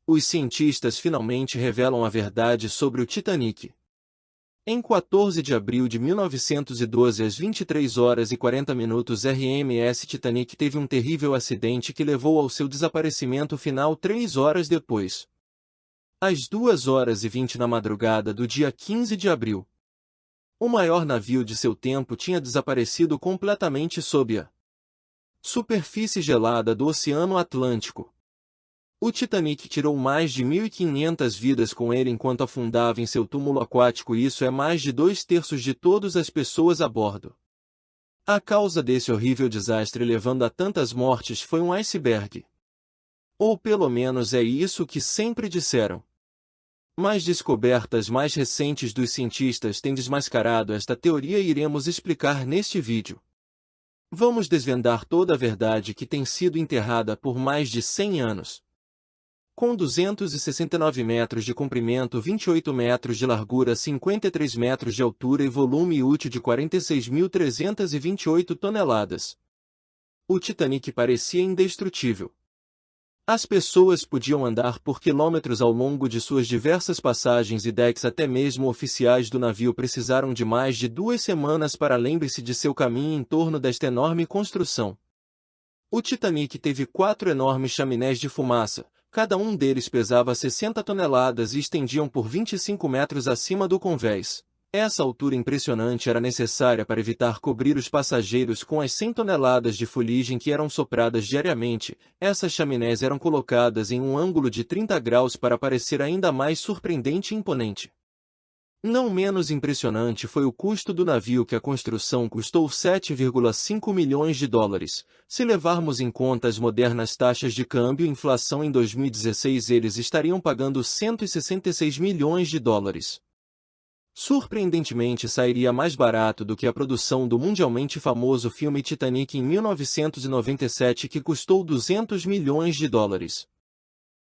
Os cientistas finalmente revelam a verdade sobre o Titanic. Em 14 de abril de 1912 às 23 horas e 40 minutos RMS Titanic teve um terrível acidente que levou ao seu desaparecimento final 3 horas depois. Às 2 horas e 20 na madrugada do dia 15 de abril. O maior navio de seu tempo tinha desaparecido completamente sob a superfície gelada do Oceano Atlântico. O Titanic tirou mais de 1.500 vidas com ele enquanto afundava em seu túmulo aquático e isso é mais de 2/3 de todas as pessoas a bordo. A causa desse horrível desastre levando a tantas mortes foi um iceberg. Ou pelo menos é isso que sempre disseram. Mas descobertas mais recentes dos cientistas têm desmascarado esta teoria e iremos explicar neste vídeo. Vamos desvendar toda a verdade que tem sido enterrada por mais de 100 anos. Com 269 metros de comprimento, 28 metros de largura, 53 metros de altura e volume útil de 46.328 toneladas. O Titanic parecia indestrutível. As pessoas podiam andar por quilômetros ao longo de suas diversas passagens e decks, até mesmo oficiais do navio precisaram de mais de 2 semanas para lembrar-se de seu caminho em torno desta enorme construção. O Titanic teve 4 enormes chaminés de fumaça. Cada um deles pesava 60 toneladas e estendiam por 25 metros acima do convés. Essa altura impressionante era necessária para evitar cobrir os passageiros com as 100 toneladas de fuligem que eram sopradas diariamente. Essas chaminés eram colocadas em um ângulo de 30 graus para parecer ainda mais surpreendente e imponente. Não menos impressionante foi o custo do navio, que a construção custou 7,5 milhões de dólares. Se levarmos em conta as modernas taxas de câmbio e inflação, em 2016 eles estariam pagando 166 milhões de dólares. Surpreendentemente sairia mais barato do que a produção do mundialmente famoso filme Titanic em 1997, que custou 200 milhões de dólares.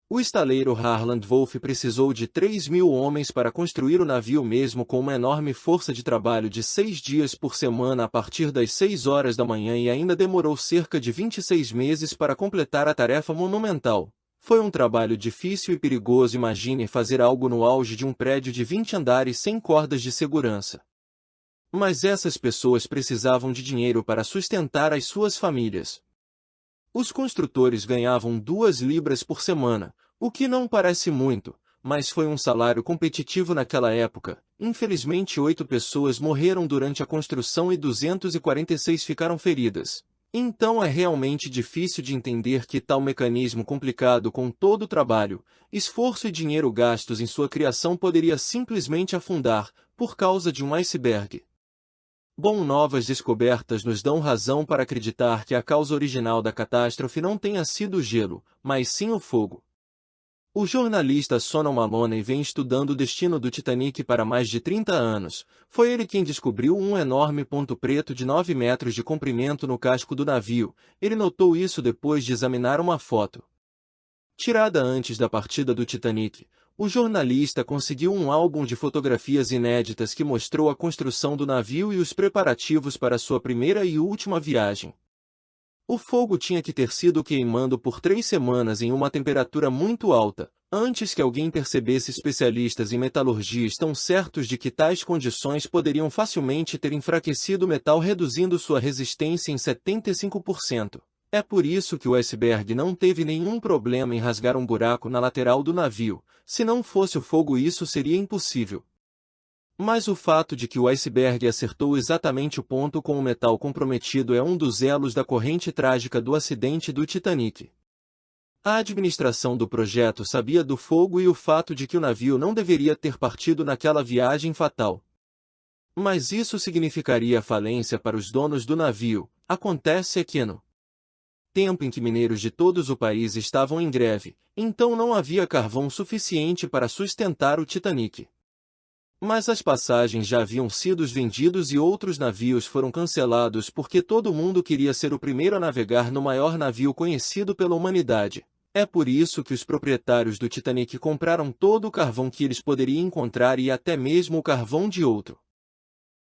O estaleiro Harland Wolff precisou de 3.000 homens para construir o navio, mesmo com uma enorme força de trabalho de 6 dias por semana a partir das 6 horas da manhã, e ainda demorou cerca de 26 meses para completar a tarefa monumental. Foi um trabalho difícil e perigoso. Imagine fazer algo no auge de um prédio de 20 andares sem cordas de segurança. Mas essas pessoas precisavam de dinheiro para sustentar as suas famílias. Os construtores ganhavam 2 libras por semana, o que não parece muito, mas foi um salário competitivo naquela época. Infelizmente 8 pessoas morreram durante a construção e 246 ficaram feridas. Então é realmente difícil de entender que tal mecanismo complicado, com todo o trabalho, esforço e dinheiro gastos em sua criação, poderia simplesmente afundar, por causa de um iceberg. Bom, novas descobertas nos dão razão para acreditar que a causa original da catástrofe não tenha sido o gelo, mas sim o fogo. O jornalista Sonal Maloney vem estudando o destino do Titanic para mais de 30 anos. Foi ele quem descobriu um enorme ponto preto de 9 metros de comprimento no casco do navio. Ele notou isso depois de examinar uma foto tirada antes da partida do Titanic. O jornalista conseguiu um álbum de fotografias inéditas que mostrou a construção do navio e os preparativos para sua primeira e última viagem. O fogo tinha que ter sido queimando por 3 semanas em uma temperatura muito alta, antes que alguém percebesse. Especialistas em metalurgia estão certos de que tais condições poderiam facilmente ter enfraquecido o metal, reduzindo sua resistência em 75%. É por isso que o iceberg não teve nenhum problema em rasgar um buraco na lateral do navio. Se não fosse o fogo, isso seria impossível. Mas o fato de que o iceberg acertou exatamente o ponto com o metal comprometido é um dos elos da corrente trágica do acidente do Titanic. A administração do projeto sabia do fogo e o fato de que o navio não deveria ter partido naquela viagem fatal. Mas isso significaria falência para os donos do navio. Acontece que no tempo em que mineiros de todos o país estavam em greve, então não havia carvão suficiente para sustentar o Titanic. Mas as passagens já haviam sido vendidos e outros navios foram cancelados porque todo mundo queria ser o primeiro a navegar no maior navio conhecido pela humanidade. É por isso que os proprietários do Titanic compraram todo o carvão que eles poderiam encontrar e até mesmo o carvão de outro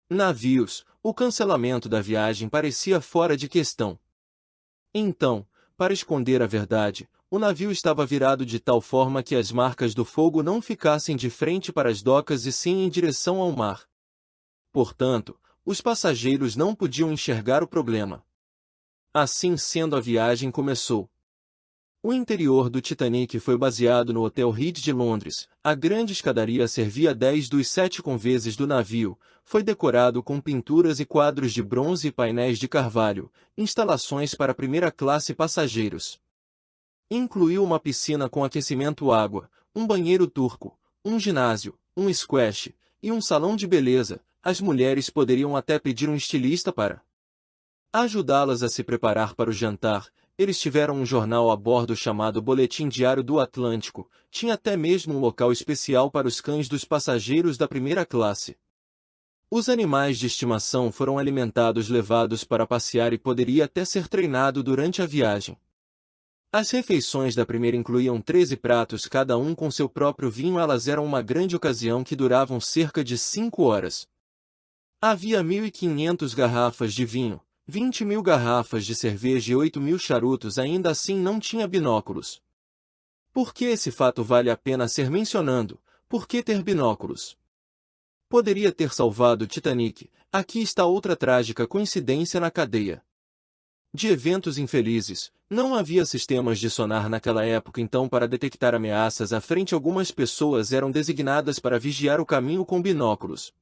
navios. O cancelamento da viagem parecia fora de questão. Então, para esconder a verdade, O navio estava virado de tal forma que as marcas do fogo não ficassem de frente para as docas e sim em direção ao mar. Portanto, os passageiros não podiam enxergar o problema. Assim sendo, a viagem começou. O interior do Titanic foi baseado no Hotel Reed de Londres. A grande escadaria servia 10 dos 7 conveses do navio, foi decorado com pinturas e quadros de bronze e painéis de carvalho, instalações para primeira classe passageiros. Incluiu uma piscina com aquecimento água, um banheiro turco, um ginásio, um squash e um salão de beleza. As mulheres poderiam até pedir um estilista para ajudá-las a se preparar para o jantar. Eles tiveram um jornal a bordo chamado Boletim Diário do Atlântico, tinha até mesmo um local especial para os cães dos passageiros da primeira classe. Os animais de estimação foram alimentados, levados para passear e poderia até ser treinado durante a viagem. As refeições da primeira incluíam 13 pratos, cada um com seu próprio vinho. Elas eram uma grande ocasião que duravam cerca de 5 horas. Havia 1.500 garrafas de vinho, 20.000 garrafas de cerveja e 8.000 charutos. Ainda assim não tinha binóculos. Por que esse fato vale a pena ser mencionado? Por que ter binóculos poderia ter salvado o Titanic? Aqui está outra trágica coincidência na cadeia de eventos infelizes. Não havia sistemas de sonar naquela época, então para detectar ameaças à frente algumas pessoas eram designadas para vigiar o caminho com binóculos.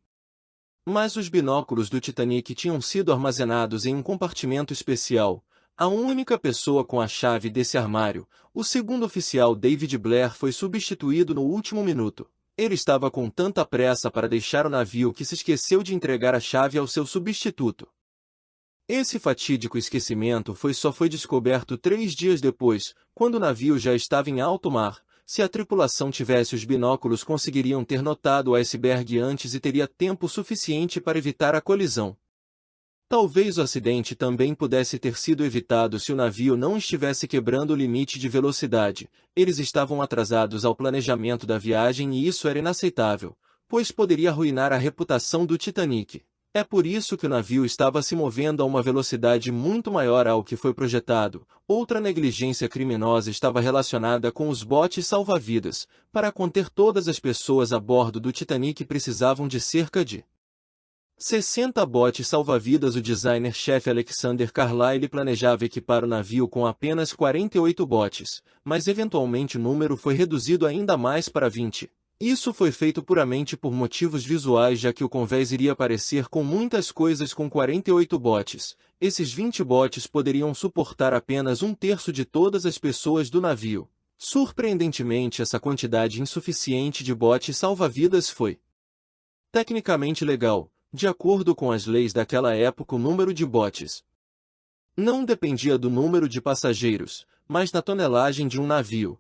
Mas os binóculos do Titanic tinham sido armazenados em um compartimento especial. A única pessoa com a chave desse armário, o segundo oficial David Blair, foi substituído no último minuto. Ele estava com tanta pressa para deixar o navio que se esqueceu de entregar a chave ao seu substituto. Esse fatídico esquecimento só foi descoberto 3 dias depois, quando o navio já estava em alto mar. Se a tripulação tivesse os binóculos, conseguiriam ter notado o iceberg antes e teria tempo suficiente para evitar a colisão. Talvez o acidente também pudesse ter sido evitado se o navio não estivesse quebrando o limite de velocidade. Eles estavam atrasados ao planejamento da viagem e isso era inaceitável, pois poderia arruinar a reputação do Titanic. É por isso que o navio estava se movendo a uma velocidade muito maior ao que foi projetado. Outra negligência criminosa estava relacionada com os botes salva-vidas. Para conter todas as pessoas a bordo do Titanic precisavam de cerca de 60 botes salva-vidas. O designer-chefe Alexander Carlyle planejava equipar o navio com apenas 48 botes, mas eventualmente o número foi reduzido ainda mais para 20. Isso foi feito puramente por motivos visuais, já que o convés iria aparecer com muitas coisas com 48 botes. Esses 20 botes poderiam suportar apenas 1/3 de todas as pessoas do navio. Surpreendentemente, essa quantidade insuficiente de botes salva-vidas foi tecnicamente legal. De acordo com as leis daquela época, o número de botes não dependia do número de passageiros, mas da tonelagem de um navio.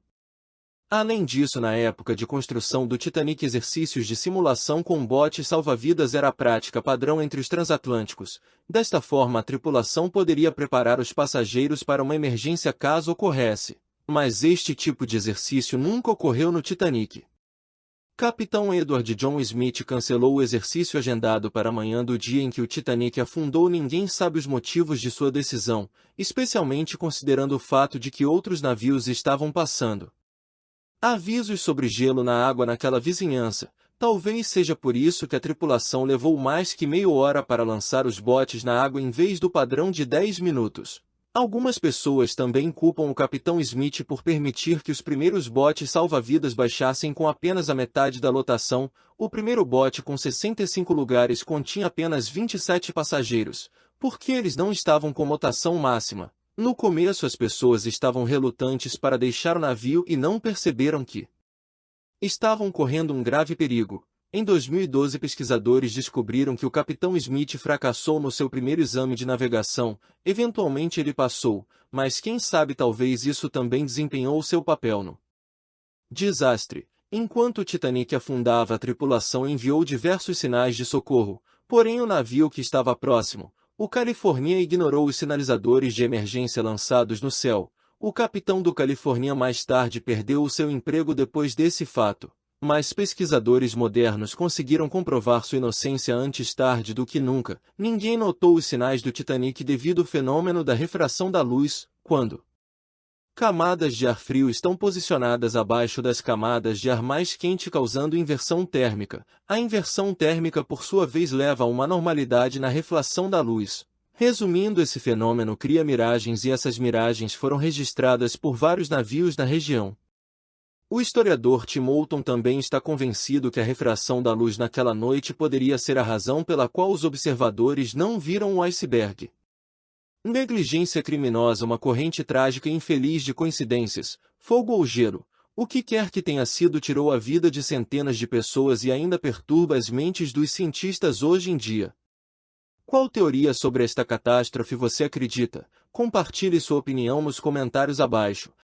Além disso, na época de construção do Titanic, exercícios de simulação com botes salva-vidas era a prática padrão entre os transatlânticos. Desta forma, a tripulação poderia preparar os passageiros para uma emergência caso ocorresse. Mas este tipo de exercício nunca ocorreu no Titanic. Capitão Edward John Smith cancelou o exercício agendado para a manhã do dia em que o Titanic afundou. Ninguém sabe os motivos de sua decisão, especialmente considerando o fato de que outros navios estavam passando. Avisos sobre gelo na água naquela vizinhança. Talvez seja por isso que a tripulação levou mais que meia hora para lançar os botes na água em vez do padrão de 10 minutos. Algumas pessoas também culpam o Capitão Smith por permitir que os primeiros botes salva-vidas baixassem com apenas a metade da lotação. O primeiro bote, com 65 lugares, continha apenas 27 passageiros, porque eles não estavam com lotação máxima. No começo, as pessoas estavam relutantes para deixar o navio e não perceberam que estavam correndo um grave perigo. Em 2012, pesquisadores descobriram que o Capitão Smith fracassou no seu primeiro exame de navegação. Eventualmente ele passou, mas quem sabe talvez isso também desempenhou seu papel no desastre. Enquanto o Titanic afundava, a tripulação enviou diversos sinais de socorro, porém o navio que estava próximo, o California, ignorou os sinalizadores de emergência lançados no céu. O capitão do California mais tarde perdeu o seu emprego depois desse fato, mas pesquisadores modernos conseguiram comprovar sua inocência antes tarde do que nunca. Ninguém notou os sinais do Titanic devido ao fenômeno da refração da luz, quando Camadas de ar frio estão posicionadas abaixo das camadas de ar mais quente, causando inversão térmica. A inversão térmica, por sua vez, leva a uma anormalidade na reflação da luz. Resumindo, esse fenômeno cria miragens, e essas miragens foram registradas por vários navios na região. O historiador Tim Moulton também está convencido que a refração da luz naquela noite poderia ser a razão pela qual os observadores não viram o iceberg. Negligência criminosa, uma corrente trágica e infeliz de coincidências, fogo ou gelo, o que quer que tenha sido, tirou a vida de centenas de pessoas e ainda perturba as mentes dos cientistas hoje em dia. Qual teoria sobre esta catástrofe você acredita? Compartilhe sua opinião nos comentários abaixo.